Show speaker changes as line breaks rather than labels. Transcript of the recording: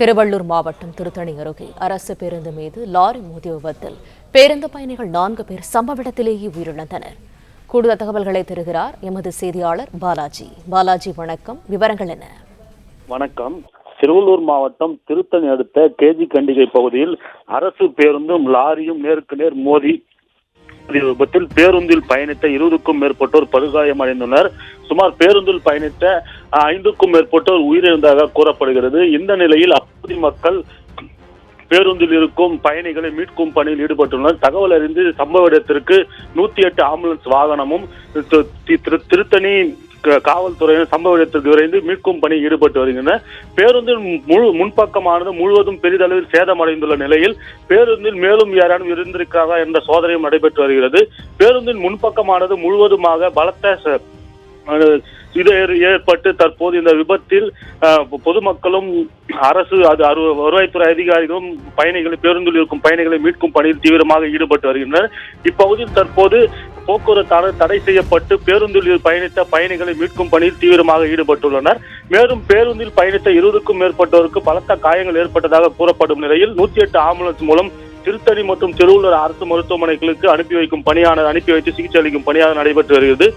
திருவள்ளூர் மாவட்டம் திருத்தணி அருகே அரசு பேருந்து மீது லாரி மோதிய விபத்தில் பேருந்து பயணிகள் 4 பேர் சம்பவ இடத்திலேயே உயிரிழந்தனர். கூடுதல் தகவல்களை தருகிறார் எமது செய்தியாளர் பாலாஜி. பாலாஜி, வணக்கம். விவரங்கள் என்ன?
வணக்கம். திருவள்ளூர் மாவட்டம் திருத்தணி அடுத்த கேஜி கண்டிகை பகுதியில் அரசு பேருந்தும் லாரியும் நேருக்கு நேர் மோதி விபத்தில் பேருந்தில் பயணித்த 20க்கும் மேற்பட்டோர் படுகாயமடைந்துள்ளனர். சுமார் பேருந்தில் பயணித்த 5க்கும் மேற்பட்டோர் உயிரிழந்ததாக கூறப்படுகிறது. இந்த நிலையில் அப்பகுதி மக்கள் பேருந்தில் இருக்கும் பயணிகளை மீட்கும் பணியில் ஈடுபட்டுள்ளனர். தகவல் அறிந்து சம்பவ இடத்திற்கு 108 ஆம்புலன்ஸ் வாகனமும் திருத்தணி காவல்துறையினர் சம்பவ இடத்திற்கு விரைந்து மீட்கும் பணியில் ஈடுபட்டு வருகின்றனர். பேருந்தின் முன்பக்கமானது முழுவதும் பெரிதளவில் சேதமடைந்துள்ள நிலையில் பேருந்தில் மேலும் யாரும் இருந்திருக்காரா என்ற சோதனையும் நடைபெற்று வருகிறது. பேருந்தின் முன்பக்கமானது முழுவதுமாக பலத்த ஏற்பட்டு தற்போது இந்த விபத்தில் பொதுமக்களும் அரசு வருவாய்த்துறை அதிகாரிகளும் பேருந்தில் இருக்கும் பயணிகளை மீட்கும் பணியில் தீவிரமாக ஈடுபட்டு வருகின்றனர். இப்பகுதியில் தற்போது போக்குவரத்து தடை செய்யப்பட்டு பேருந்தில் பயணித்த பயணிகளை மீட்கும் பணியில் தீவிரமாக ஈடுபட்டுள்ளனர். மேலும் பேருந்தில் பயணித்த 20க்கும் மேற்பட்டோருக்கு பலத்த காயங்கள் ஏற்பட்டதாக கூறப்படும் நிலையில் 108 ஆம்புலன்ஸ் மூலம் திருத்தணி மற்றும் திருவள்ளூர் அரசு மருத்துவமனைகளுக்கு அனுப்பி வைத்து சிகிச்சை அளிக்கும் பணியாக நடைபெற்று வருகிறது.